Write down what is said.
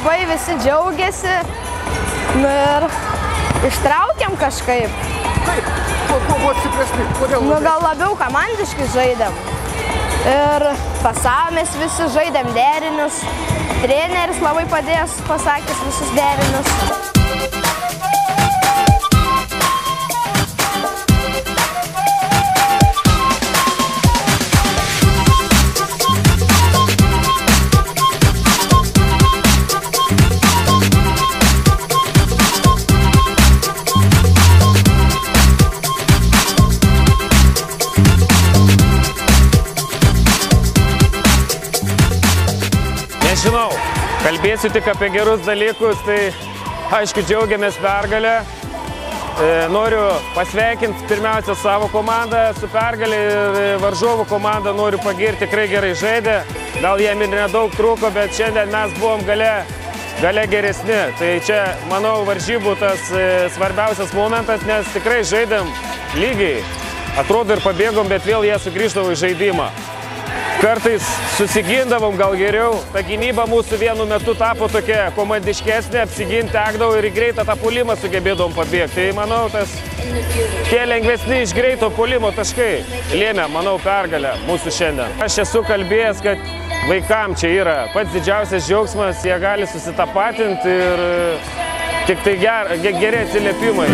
labai visi džiaugiasi. Ir ištraukėm kažkaip. Kaip? Kuo buvo stipresni? Kodėl? Gal labiau komandiškai žaidėm. Ir pasavomės visi, žaidėm derinius. Treneris labai padės, pasakęs visus derinius. Nežinau, kalbėsiu tik apie gerus dalykus, tai aišku džiaugiamės pergalę. Noriu pasveikinti pirmiausia savo komandą su pergalė ir varžovų komandą noriu pagirti, tikrai gerai žaidė. Gal jiem ir nedaug trūko, bet šiandien mes buvom gale geresni. Tai čia, manau, varžybų tas svarbiausias momentas, nes tikrai žaidėm lygiai. Atrodo ir pabėgom, bet vėl jie sugrįždavo į žaidimą. Kartais susigindavom gal geriau, ta gynyba mūsų vienu metu tapo tokia komandiškesnė, apsiginti tekdavo ir į greitą tą puolimą sugebėdavom pabėgti. Tai manau, tie lengvesni iš greito puolimo taškai lėmė, manau, pergalę mūsų šiandien. Aš esu kalbėjęs, kad vaikam čia yra pats didžiausias džiaugsmas, jie gali susitapatinti ir tik tai geri atsiliepimai.